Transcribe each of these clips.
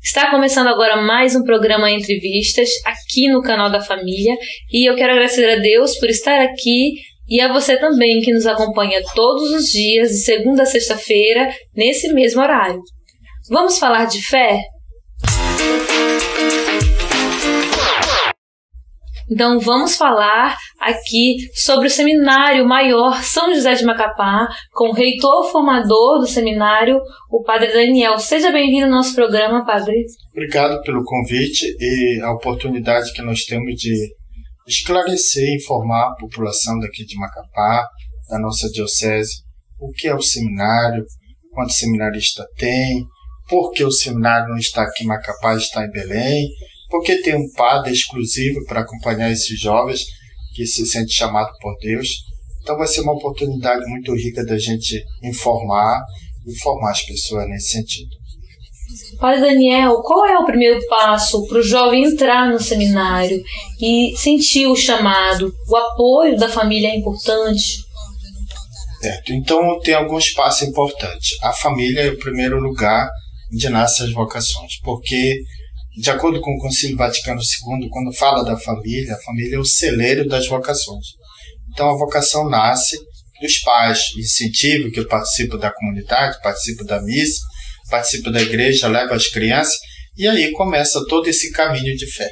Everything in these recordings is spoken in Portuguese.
Está começando agora mais um programa Entrevistas aqui no canal da família e eu quero agradecer a Deus por estar aqui e a você também que nos acompanha todos os dias de segunda a sexta-feira nesse mesmo horário. Vamos falar de fé? Então vamos falar aqui sobre o Seminário Maior São José de Macapá, com o reitor formador do seminário, o Padre Daniel. Seja bem-vindo ao nosso programa, Padre. Obrigado pelo convite e a oportunidade que nós temos de esclarecer e informar a população daqui de Macapá, da nossa diocese, o que é o seminário, quantos seminaristas tem, por que o seminário não está aqui em Macapá, está em Belém, porque tem um padre exclusivo para acompanhar esses jovens que se sentem chamados por Deus. Então vai ser uma oportunidade muito rica da gente informar as pessoas nesse sentido. Padre Daniel, qual é o primeiro passo para o jovem entrar no seminário e sentir o chamado? O apoio da família é importante? Certo. Então tem alguns passos importantes. A família é o primeiro lugar onde nascem as vocações, porque de acordo com o Concílio Vaticano II, quando fala da família, a família é o celeiro das vocações. Então a vocação nasce dos pais, incentivo que eu participo da comunidade, participo da missa, participo da igreja, levo as crianças, e aí começa todo esse caminho de fé.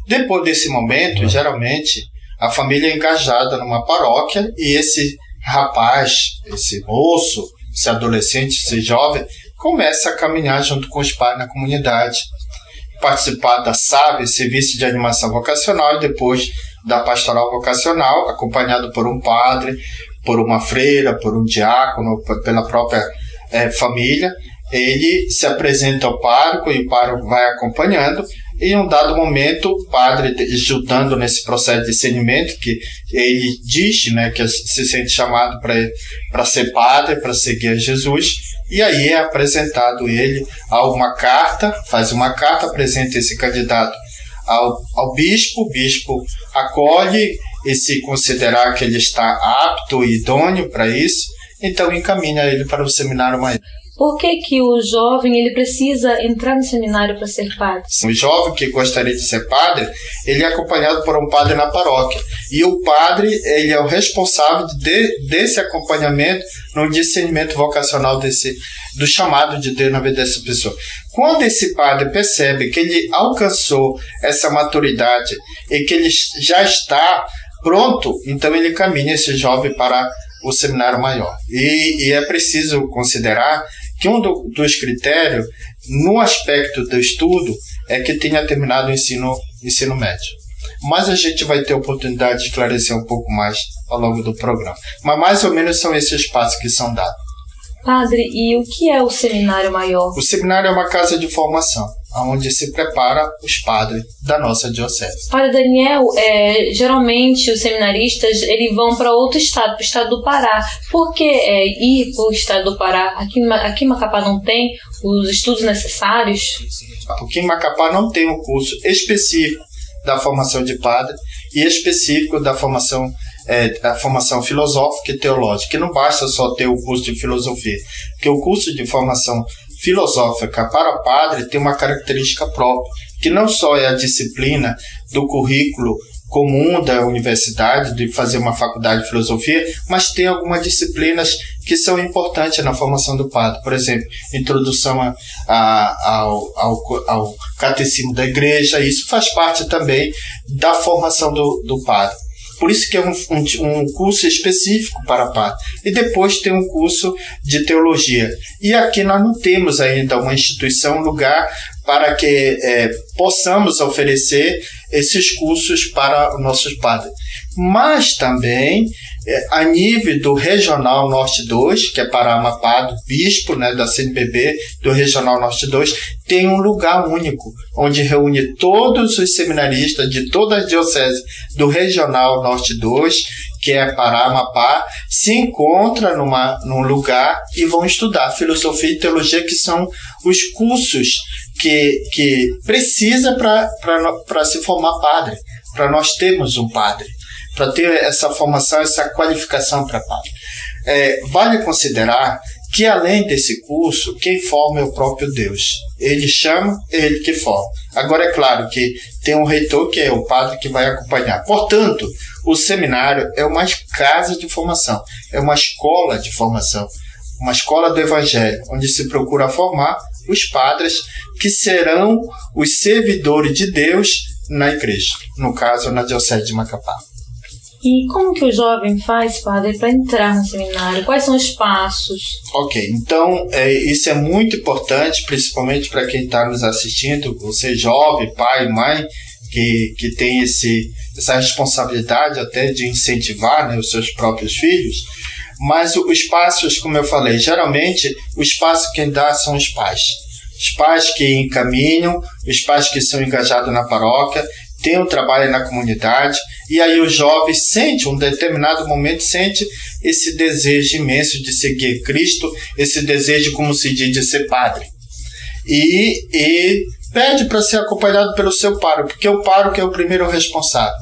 Depois desse momento, geralmente, a família é engajada numa paróquia e esse rapaz, esse moço, esse adolescente, esse jovem, começa a caminhar junto com os pais na comunidade, participar da SAV, Serviço de Animação Vocacional, e depois da Pastoral Vocacional, acompanhado por um padre, por uma freira, por um diácono, pela própria família. Ele se apresenta ao pároco e o pároco vai acompanhando, e em um dado momento o padre, ajudando nesse processo de discernimento, que ele diz, né, que se sente chamado para ser padre, para seguir a Jesus, e aí é apresentado ele a uma carta, faz uma carta, apresenta esse candidato ao bispo, o bispo acolhe e se considerar que ele está apto e idôneo para isso, então encaminha ele para o seminário maior. Por que o jovem ele precisa entrar no seminário para ser padre? O jovem que gostaria de ser padre, ele é acompanhado por um padre na paróquia. E o padre, ele é o responsável desse acompanhamento no discernimento vocacional do chamado de Deus na vida dessa pessoa. Quando esse padre percebe que ele alcançou essa maturidade e que ele já está pronto, então ele caminha esse jovem para o seminário maior. E é preciso considerar que um dos critérios, no aspecto do estudo, é que tenha terminado o ensino médio. Mas a gente vai ter a oportunidade de esclarecer um pouco mais ao longo do programa. Mas mais ou menos são esses passos que são dados. Padre, e o que é o Seminário Maior? O seminário é uma casa de formação, onde se prepara os padres da nossa diocese. Padre Daniel, geralmente os seminaristas eles vão para outro estado, para o estado do Pará. Por que ir para o estado do Pará? Aqui em Macapá não tem os estudos necessários? Porque em Macapá não tem um curso específico da formação de padre e específico da formação filosófica e teológica, que não basta só ter o curso de filosofia, porque o curso de formação filosófica para padre tem uma característica própria, que não só é a disciplina do currículo comum da universidade, de fazer uma faculdade de filosofia, mas tem algumas disciplinas que são importantes na formação do padre. Por exemplo, introdução ao catecismo da igreja, isso faz parte também da formação do padre. Por isso que é um curso específico para padre. E depois tem um curso de teologia. E aqui nós não temos ainda uma instituição, um lugar para que possamos oferecer esses cursos para os nossos padres. Mas também, a nível do Regional Norte 2, que é para Amapá, do bispo, né, da CNBB, do Regional Norte 2, tem um lugar único, onde reúne todos os seminaristas de toda a diocese do Regional Norte 2, que é para Amapá, se encontra num lugar e vão estudar filosofia e teologia, que são os cursos que precisa para se formar padre, para nós termos um padre, para ter essa formação, essa qualificação para padre. Vale considerar que além desse curso, quem forma é o próprio Deus. Ele chama, é ele que forma. Agora é claro que tem um reitor que é o padre que vai acompanhar. Portanto, o seminário é uma casa de formação, é uma escola de formação, uma escola do Evangelho, onde se procura formar os padres que serão os servidores de Deus na igreja, no caso na Diocese de Macapá. E como que o jovem faz, padre, para entrar no seminário? Quais são os passos? Ok, então isso é muito importante, principalmente para quem está nos assistindo, você jovem, pai, mãe, que tem essa responsabilidade até de incentivar, né, os seus próprios filhos. Mas os passos, como eu falei, geralmente os passos quem dá são os pais. Os pais que encaminham, os pais que são engajados na paróquia, tem um trabalho na comunidade, e aí o jovem sente, um determinado momento, sente esse desejo imenso de seguir Cristo, esse desejo, como se diz, de ser padre. E pede para ser acompanhado pelo seu pároco, porque o pároco é o primeiro responsável,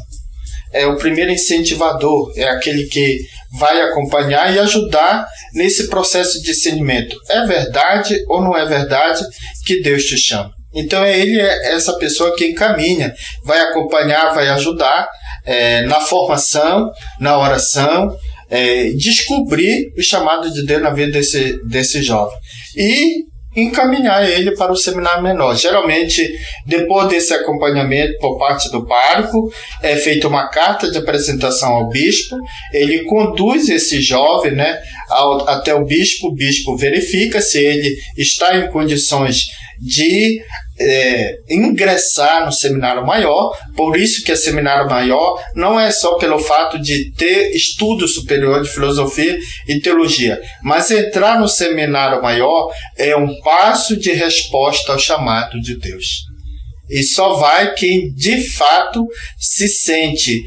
é o primeiro incentivador, é aquele que vai acompanhar e ajudar nesse processo de discernimento. É verdade ou não é verdade que Deus te chama? Então ele é essa pessoa que encaminha, vai acompanhar, vai ajudar na formação, na oração, descobrir o chamado de Deus na vida desse jovem e encaminhar ele para o seminário menor. Geralmente, depois desse acompanhamento por parte do pároco, é feita uma carta de apresentação ao bispo, ele conduz esse jovem, né, até o bispo verifica se ele está em condições de ingressar no seminário maior. Por isso que é seminário maior não é só pelo fato de ter estudo superior de filosofia e teologia, mas entrar no seminário maior é um passo de resposta ao chamado de Deus. E só vai quem de fato se sente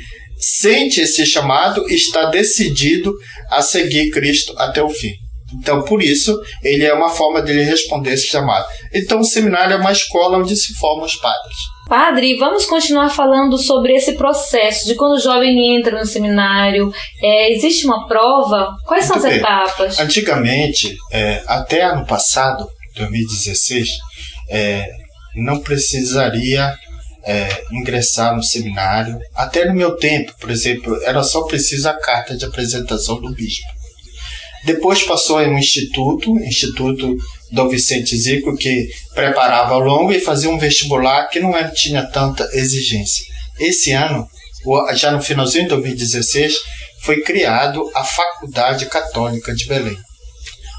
esse chamado e está decidido a seguir Cristo até o fim. Então, por isso, ele é uma forma de ele responder esse chamado. Então, o seminário é uma escola onde se formam os padres. Padre, vamos continuar falando sobre esse processo de quando o jovem entra no seminário. Existe uma prova? Quais são as etapas? Antigamente, até ano passado, 2016, não precisaria ingressar no seminário. Até no meu tempo, por exemplo, era só preciso a carta de apresentação do bispo. Depois passou em um instituto Dom Vicente Zico, que preparava ao longo e fazia um vestibular que não tinha tanta exigência. Esse ano, já no finalzinho de 2016, foi criado a Faculdade Católica de Belém.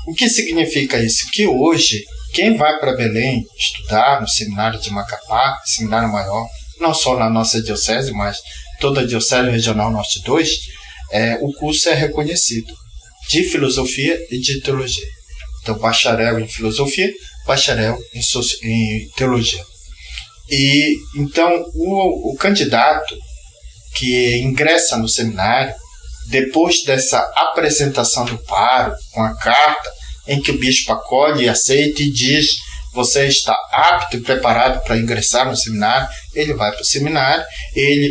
O que significa isso? Que hoje, quem vai para Belém estudar no Seminário de Macapá, Seminário Maior, não só na nossa diocese, mas toda a Diocese Regional Norte 2, o curso é reconhecido, de filosofia e de teologia. Então, bacharel em filosofia, bacharel em teologia. E então o candidato que ingressa no seminário, depois dessa apresentação do pároco, com a carta em que o bispo acolhe e aceita e diz: você está apto e preparado para ingressar no seminário, ele vai para o seminário.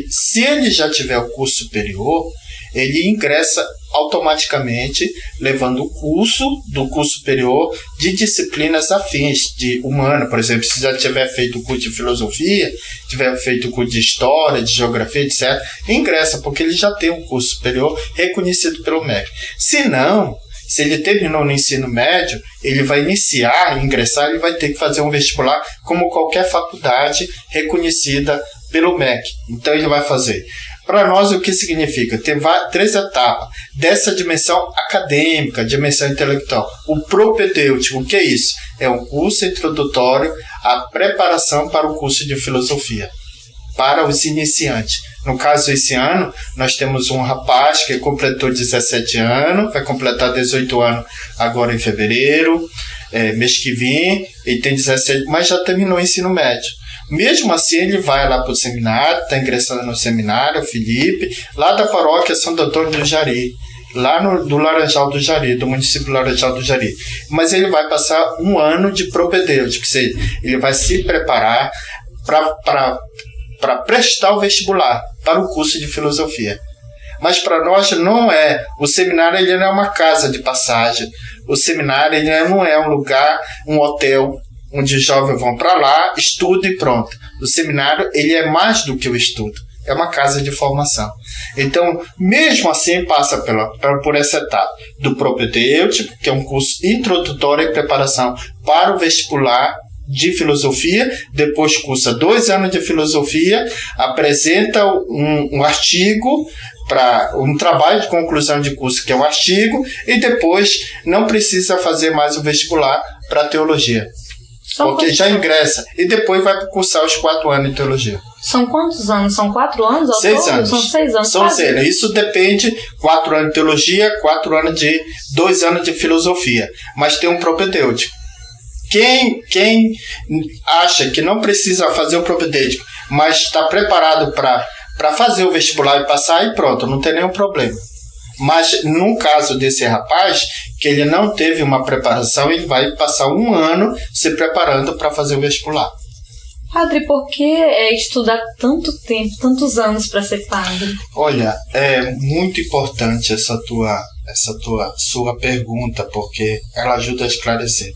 Se ele já tiver o curso superior, ele ingressa automaticamente, levando o curso do curso superior de disciplinas afins, de humano, por exemplo. Se já tiver feito o curso de filosofia, tiver feito o curso de história, de geografia, etc., ingressa, porque ele já tem um curso superior reconhecido pelo MEC. Se não, se ele terminou no ensino médio, ele vai ingressar, ele vai ter que fazer um vestibular como qualquer faculdade reconhecida pelo MEC. Então ele vai fazer. Para nós, o que significa? Tem 3 etapas dessa dimensão acadêmica, dimensão intelectual. O propedêutico, o que é isso? É um curso introdutório à preparação para o curso de filosofia, para os iniciantes. No caso, esse ano, nós temos um rapaz que completou 17 anos, vai completar 18 anos agora em fevereiro, mês que vem, ele tem 17, mas já terminou o ensino médio. Mesmo assim, ele vai lá para o seminário, está ingressando no seminário, o Felipe, lá da paróquia Santo Antônio do Jari, lá do Laranjal do Jari, do município Laranjal do Jari. Mas ele vai passar um ano de propedêutico, ou seja, ele vai se preparar para prestar o vestibular para o curso de filosofia. Mas para nós não é. O seminário ele não é uma casa de passagem. O seminário ele não é um lugar, um hotel, onde os jovens vão para lá, estudam e pronto. O seminário ele é mais do que o estudo. É uma casa de formação. Então, mesmo assim, passa por essa etapa do propedêutico, que é um curso introdutório e preparação para o vestibular de filosofia, depois cursa 2 anos de filosofia, apresenta um artigo, um trabalho de conclusão de curso, que é um artigo, e depois não precisa fazer mais o vestibular para teologia. Porque já ingressa. E depois vai cursar os 4 anos de teologia. São quantos anos? São 4 anos? 6 anos. São 6 anos. São 6 anos. Isso depende, 4 anos de teologia, 2 anos de filosofia. Mas tem um propedêutico. Quem acha que não precisa fazer o propedêutico, mas está preparado para fazer o vestibular e passar, e pronto, não tem nenhum problema. Mas no caso desse rapaz, que ele não teve uma preparação, ele vai passar 1 ano se preparando para fazer o vestibular. Padre, por que estudar tanto tempo, tantos anos para ser padre? Olha, é muito importante sua pergunta, porque ela ajuda a esclarecer.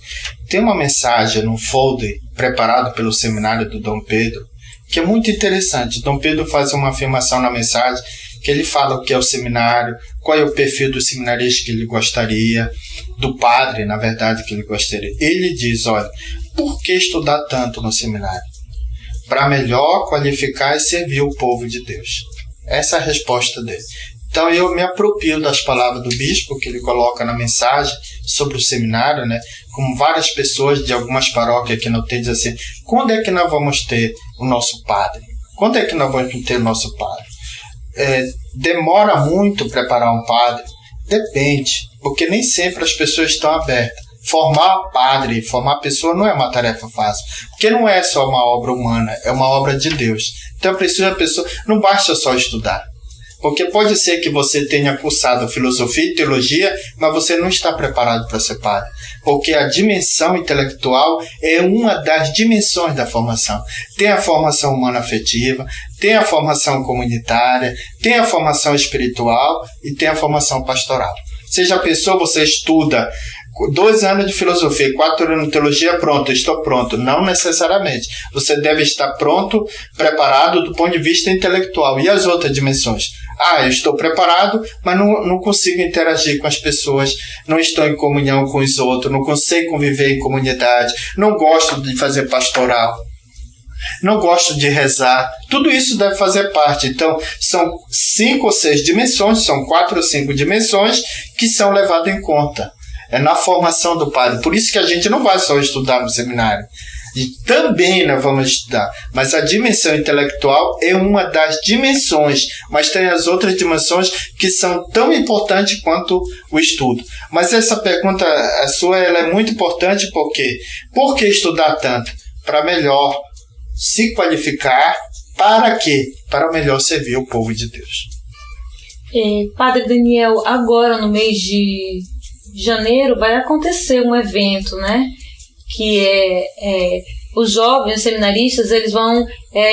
Tem uma mensagem no folder preparado pelo seminário do Dom Pedro, que é muito interessante. Dom Pedro faz uma afirmação na mensagem, que ele fala o que é o seminário, qual é o perfil do seminarista que ele gostaria, do padre, na verdade, que ele gostaria. Ele diz, olha, por que estudar tanto no seminário? Para melhor qualificar e servir o povo de Deus. Essa é a resposta dele. Então eu me aproprio das palavras do bispo, que ele coloca na mensagem sobre o seminário, né? Como várias pessoas de algumas paróquias que não tem, dizem assim, quando é que nós vamos ter o nosso padre? Quando é que nós vamos ter o nosso padre? Demora muito preparar um padre? Depende, porque nem sempre as pessoas estão abertas. Formar padre, formar pessoa não é uma tarefa fácil, porque não é só uma obra humana, é uma obra de Deus. Então precisa a pessoa, não basta só estudar, porque pode ser que você tenha cursado filosofia e teologia, mas você não está preparado para ser padre, porque a dimensão intelectual é uma das dimensões da formação. Tem a formação humana afetiva, tem a formação comunitária, tem a formação espiritual e tem a formação pastoral. Seja a pessoa, você estuda 2 anos de filosofia, 4 anos de teologia, pronto, estou pronto. Não necessariamente. Você deve estar pronto, preparado do ponto de vista intelectual. E as outras dimensões? Eu estou preparado, mas não consigo interagir com as pessoas, não estou em comunhão com os outros, não consigo conviver em comunidade, não gosto de fazer pastoral, não gosto de rezar. Tudo isso deve fazer parte. Então, são 5 ou 6 dimensões, são 4 ou 5 dimensões que são levadas em conta. É na formação do padre. Por isso que a gente não vai só estudar no seminário. E também nós vamos estudar. Mas a dimensão intelectual é uma das dimensões. Mas tem as outras dimensões que são tão importantes quanto o estudo. Mas essa pergunta a sua ela é muito importante porque por que estudar tanto? Para melhor se qualificar. Para quê? Para melhor servir o povo de Deus. Padre Daniel, agora no mês de janeiro vai acontecer um evento, né? Que os jovens, os seminaristas, eles vão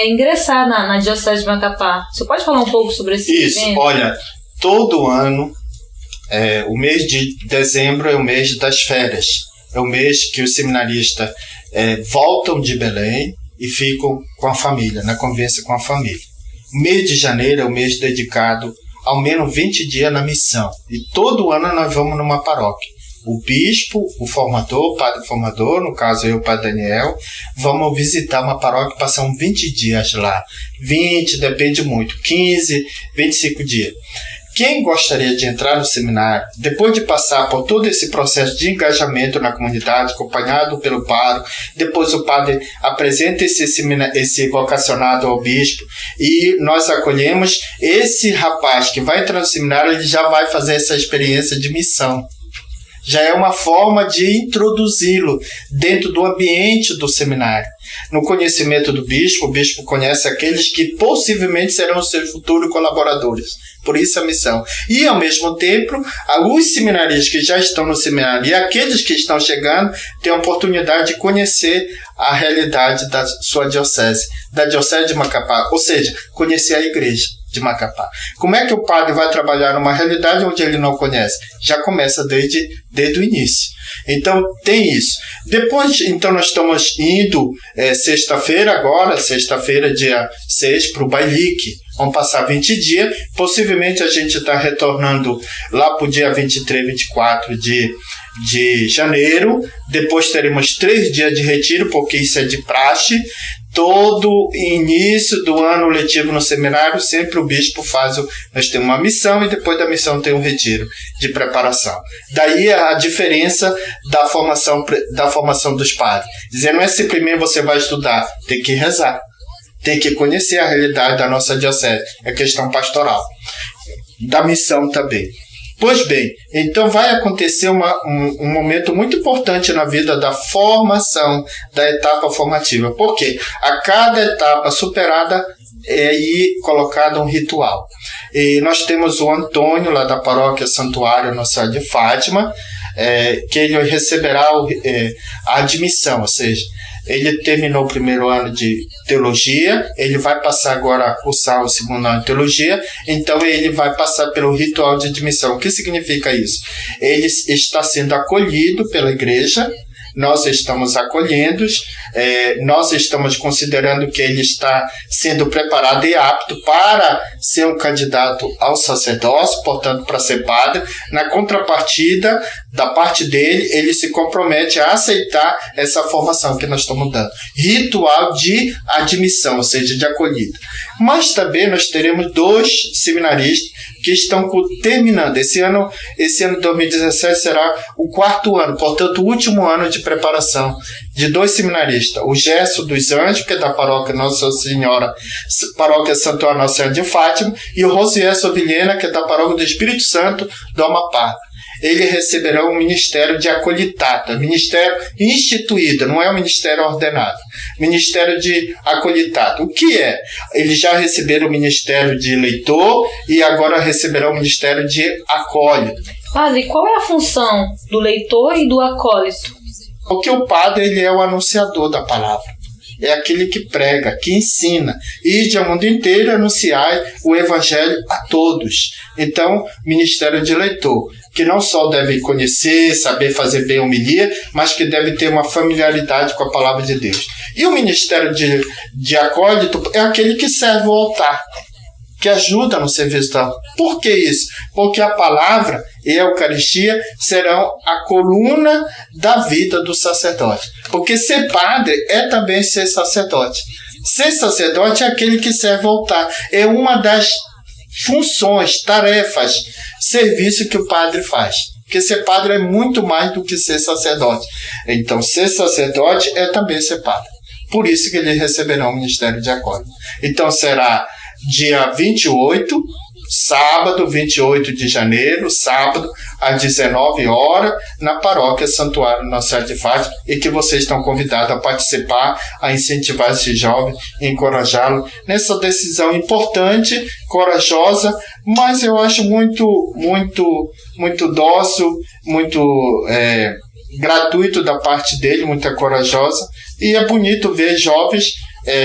ingressar na Diocese de Macapá. Você pode falar um pouco sobre esse evento? Isso, olha, todo ano, o mês de dezembro é o mês das férias. É o mês que os seminaristas voltam de Belém e ficam com a família, na convivência com a família. O mês de janeiro é o mês dedicado ao menos 20 dias na missão. E todo ano nós vamos numa paróquia. O bispo, o formador, o padre formador, no caso eu, o padre Daniel, vamos visitar uma paróquia e passamos 20 dias lá. 20, depende muito, 15, 25 dias. Quem gostaria de entrar no seminário, depois de passar por todo esse processo de engajamento na comunidade, acompanhado pelo pároco, depois o padre apresenta esse vocacionado ao bispo e nós acolhemos esse rapaz que vai entrar no seminário, ele já vai fazer essa experiência de missão. Já é uma forma de introduzi-lo dentro do ambiente do seminário. No conhecimento do bispo, o bispo conhece aqueles que possivelmente serão seus futuros colaboradores. Por isso a missão. E, ao mesmo tempo, os seminaristas que já estão no seminário e aqueles que estão chegando têm a oportunidade de conhecer a realidade da sua diocese, da Diocese de Macapá, ou seja, conhecer a igreja. de Macapá. Como é que o padre vai trabalhar numa realidade onde ele não conhece? Já começa desde o início. Então, tem isso. Depois, então, nós estamos indo sexta-feira, dia 6, para o Bailique. Vamos passar 20 dias. Possivelmente, a gente está retornando lá para o dia 23, 24 de janeiro. Depois teremos 3 dias de retiro, porque isso é de praxe. Todo início do ano letivo no seminário, sempre o bispo nós temos uma missão e depois da missão tem um retiro de preparação. Daí a diferença da formação dos padres. Dizer, não é simplesmente você vai estudar, tem que rezar, tem que conhecer a realidade da nossa diocese, é questão pastoral, da missão também. Pois bem, então vai acontecer um momento muito importante na vida da formação, da etapa formativa. Por quê? A cada etapa superada é colocado um ritual. E nós temos o Antônio, lá da paróquia Santuário Nossa Senhora de Fátima, que ele receberá a admissão, ou seja, ele terminou o primeiro ano de teologia, ele vai passar agora a cursar o segundo ano de teologia, então ele vai passar pelo ritual de admissão. O que significa isso? Ele está sendo acolhido pela igreja, nós estamos acolhendo, nós estamos considerando que ele está sendo preparado e apto para ser um candidato ao sacerdócio, portanto, para ser padre. Na contrapartida, da parte dele, ele se compromete a aceitar essa formação que nós estamos dando. Ritual de admissão, ou seja, de acolhida. Mas também nós teremos 2 seminaristas que estão terminando. Esse ano 2017 será o 4º ano, portanto, o último ano de preparação de 2 seminaristas. O Gerson dos Anjos, que é da paróquia Nossa Senhora, paróquia Santuário Nossa Senhora de Fátima, e o Rosier Sovilhena, que é da paróquia do Espírito Santo do Amapá. Ele receberá um ministério de acolhitata, ministério instituído, não é um ministério ordenado, ministério de acolhitata. O que é? Eles já receberam o ministério de leitor e agora receberão o ministério de acólito. Padre, qual é a função do leitor e do acólito? Porque o padre ele é o anunciador da palavra. É aquele que prega, que ensina. Ide ao mundo inteiro anunciar o evangelho a todos. Então, ministério de leitor, que não só deve conhecer, saber fazer bem a homilia, mas que deve ter uma familiaridade com a palavra de Deus. E o ministério de acólito é aquele que serve o altar, que ajuda no serviço da... Por que isso? Porque a palavra e a Eucaristia serão a coluna da vida do sacerdote. Porque ser padre é também ser sacerdote. Ser sacerdote é aquele que serve ao altar. É uma das funções, tarefas, serviço que o padre faz. Porque ser padre é muito mais do que ser sacerdote. Então, ser sacerdote é também ser padre. Por isso que ele receberá o ministério de acólito. Então, será dia 28, sábado, 28 de janeiro, sábado, às 19 horas, na paróquia Santuário Nossa Senhora de Fátima, e que vocês estão convidados a participar, a incentivar esse jovem, encorajá-lo nessa decisão importante, corajosa, mas eu acho muito dócil, muito gratuito da parte dele, muito corajosa, e é bonito ver jovens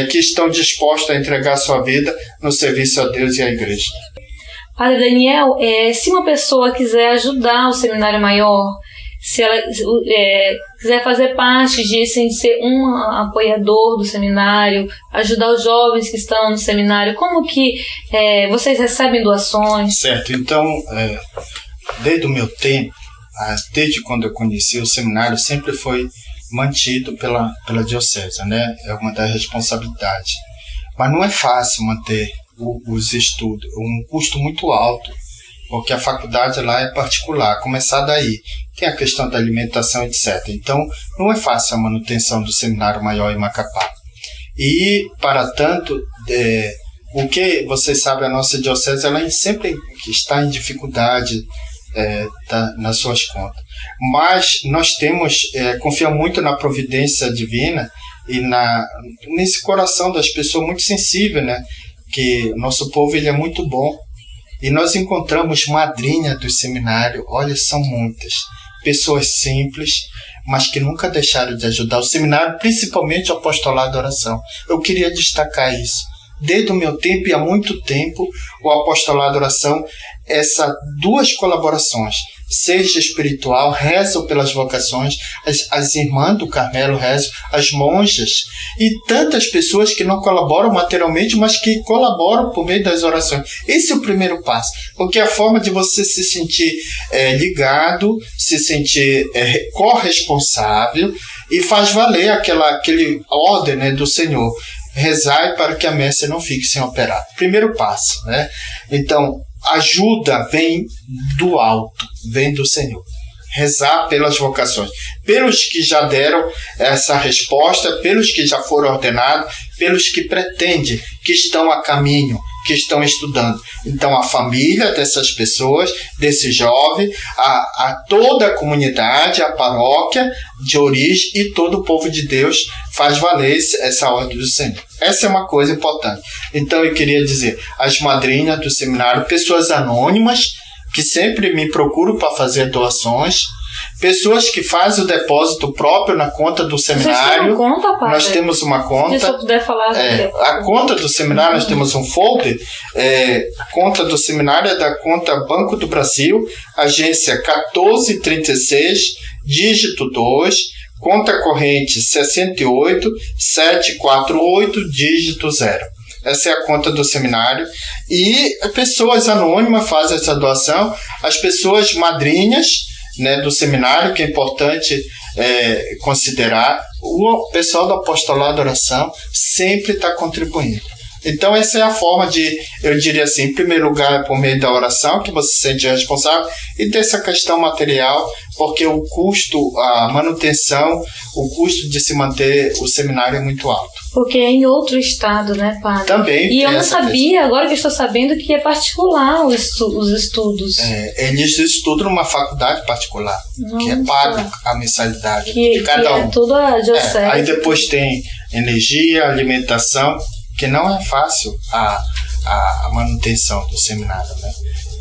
que estão dispostos a entregar sua vida no serviço a Deus e à Igreja. Padre Daniel, se uma pessoa quiser ajudar o Seminário Maior, se ela quiser fazer parte disso, em ser um apoiador do seminário, ajudar os jovens que estão no seminário, como que vocês recebem doações? Certo, então, desde o meu tempo, desde quando eu conheci o seminário, sempre foi mantido pela diocese, né? É uma das responsabilidades. Mas não é fácil manter os estudos, um custo muito alto, porque a faculdade lá é particular, começar daí. Tem a questão da alimentação, etc. Então, não é fácil a manutenção do Seminário Maior em Macapá. E, para tanto, o que vocês sabem, a nossa diocese ela sempre está em dificuldade nas suas contas. Mas nós confiamos muito na providência divina e nesse coração das pessoas muito sensível, né? Que nosso povo ele é muito bom. E nós encontramos madrinha do seminário, olha, são muitas. Pessoas simples, mas que nunca deixaram de ajudar o seminário, principalmente o apostolado da oração. Eu queria destacar isso. desde o meu tempo e há muito tempo, o apostolado da oração, essas duas colaborações, seja espiritual, rezo pelas vocações, as irmãs do Carmelo rezam, as monjas e tantas pessoas que não colaboram materialmente, mas que colaboram por meio das orações. Esse é o primeiro passo, porque é a forma de você se sentir ligado, se sentir corresponsável e faz valer aquele ordem, né, do Senhor. Rezai para que a messe não fique sem operar. Primeiro passo, né? Então, ajuda vem do alto, vem do Senhor. Rezar pelas vocações, pelos que já deram essa resposta, pelos que já foram ordenados, pelos que pretendem, que estão a caminho, que estão estudando. Então, a família dessas pessoas, desse jovem, a toda a comunidade, a paróquia de origem e todo o povo de Deus faz valer essa ordem do Senhor. Essa é uma coisa importante. Então, eu queria dizer, as madrinhas do seminário, pessoas anônimas, que sempre me procuram para fazer doações, pessoas que fazem o depósito próprio na conta do seminário. Vocês têm uma conta, padre? Nós temos uma conta. Se eu puder falar. A conta do seminário, nós temos um folder. A conta do seminário é da conta Banco do Brasil, agência 1436, dígito 2, conta corrente 68 748, dígito 0. Essa é a conta do seminário. E pessoas anônimas fazem essa doação. As pessoas madrinhas, né, do seminário, que é importante considerar. O pessoal do apostolado da oração sempre está contribuindo. Então, essa é a forma de, eu diria assim, em primeiro lugar, por meio da oração, que você se sente responsável, e dessa questão material, porque o custo, a manutenção, o custo de se manter o seminário é muito alto. Porque é em outro estado, né, padre? Também. E eu não sabia, agora que eu estou sabendo, que é particular os estudos. Eles estudam numa faculdade particular, que é pago a mensalidade de cada um. É toda a diocese. Aí depois tem energia, alimentação, que não é fácil a manutenção do seminário, né?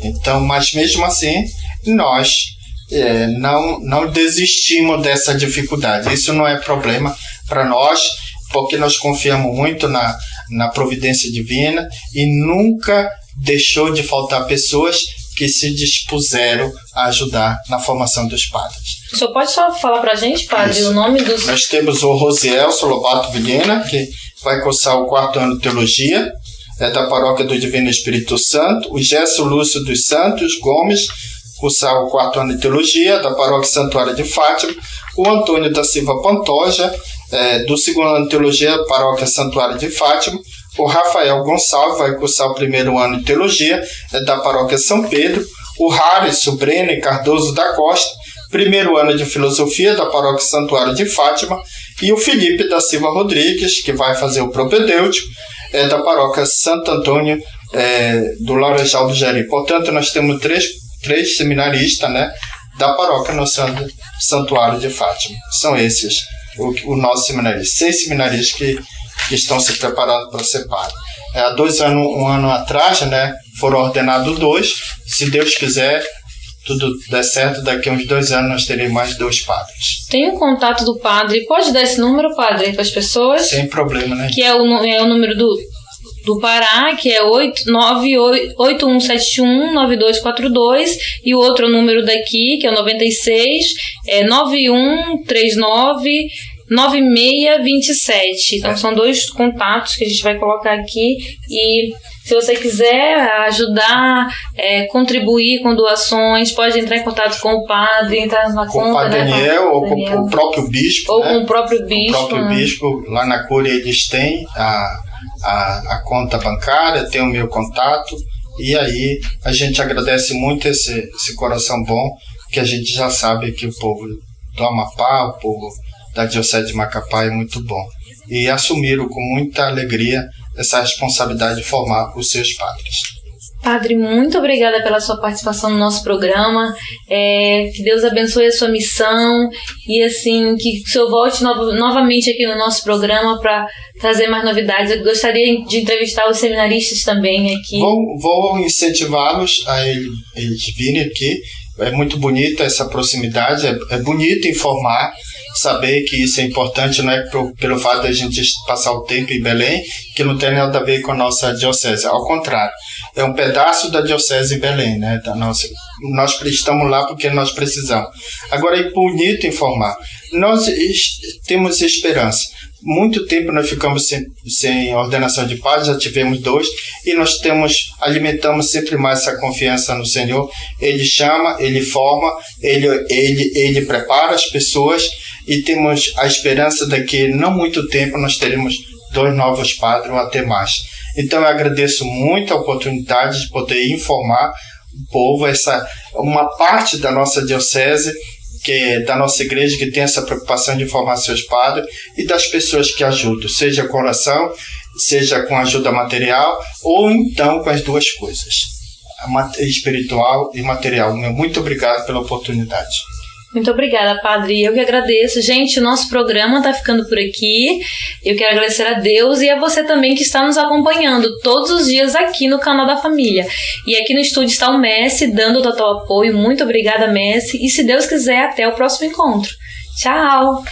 Então, mas mesmo assim, nós não desistimos dessa dificuldade. Isso não é problema para nós, porque nós confiamos muito na providência divina e nunca deixou de faltar pessoas que se dispuseram a ajudar na formação dos padres. O senhor pode só falar para a gente, padre, o nome dos... Nós temos o Rosielso Lobato Vilhena, que vai cursar o 4º ano de Teologia, é da Paróquia do Divino Espírito Santo. O Gesso Lúcio dos Santos Gomes, cursar o 4º ano de Teologia, da Paróquia Santuária de Fátima. O Antônio da Silva Pantoja, do 2º ano de Teologia, Paróquia Santuária de Fátima. O Rafael Gonçalves vai cursar o 1º ano de Teologia, é da Paróquia São Pedro. O Harrison Breno Cardoso da Costa, 1º ano de Filosofia, da Paróquia Santuário de Fátima. E o Felipe da Silva Rodrigues, que vai fazer o propedêutico, é da Paróquia Santo Antônio, do Laranjal do Jari. Portanto, nós temos três seminaristas, né, da Paróquia Nosso Santuário de Fátima. São esses, o nosso seminarista. 6 seminaristas que estão se preparando para ser padre. Há 2 anos, um ano atrás, né, foram ordenados 2. Se Deus quiser, tudo der certo, daqui a uns 2 anos nós teremos mais 2 padres. Tem um contato do padre, pode dar esse número, padre, para as pessoas? Sem problema, né? Que é o número do Pará, que é 8171-9242, e o outro número daqui, que é o 96, 9139 9627. Então são 2 contatos que a gente vai colocar aqui. E se você quiser ajudar, contribuir com doações, pode entrar em contato com o padre, entrar na conta, com o padre Daniel, ou Daniel, com o próprio bispo. Ou, né, com o próprio bispo. O próprio bispo, lá na Cúria eles têm a conta bancária, tem o meu contato. E aí a gente agradece muito esse coração bom, que a gente já sabe que o povo do Amapá, o povo da Diocese de Macapá é muito bom. E assumiram com muita alegria essa responsabilidade de formar os seus padres. Padre, muito obrigada pela sua participação no nosso programa. Que Deus abençoe a sua missão e assim que o senhor volte novamente aqui no nosso programa para trazer mais novidades. Eu gostaria de entrevistar os seminaristas também aqui. Vou incentivá-los a eles virem aqui. É muito bonita essa proximidade, é bonito informar. saber que isso é importante, não é pelo fato de a gente passar o tempo em Belém, que não tem nada a ver com a nossa diocese. Ao contrário, é um pedaço da diocese em Belém, né? Nós estamos lá porque nós precisamos. Agora, é bonito informar. Nós temos esperança. Muito tempo nós ficamos sem ordenação de padre, já tivemos 2, e nós alimentamos sempre mais essa confiança no Senhor. Ele chama, Ele forma, Ele prepara as pessoas, e temos a esperança de que não muito tempo nós teremos 2 novos padres ou até mais. Então eu agradeço muito a oportunidade de poder informar o povo, uma parte da nossa diocese, da nossa igreja, que tem essa preocupação de formar seus padres, e das pessoas que ajudam, seja com oração, seja com ajuda material, ou então com as duas coisas, espiritual e material. Muito obrigado pela oportunidade. Muito obrigada, Padre. Eu que agradeço. Gente, o nosso programa está ficando por aqui. Eu quero agradecer a Deus e a você também que está nos acompanhando todos os dias aqui no canal da família. E aqui no estúdio está o Messi dando o total apoio. Muito obrigada, Messi. E se Deus quiser, até o próximo encontro. Tchau!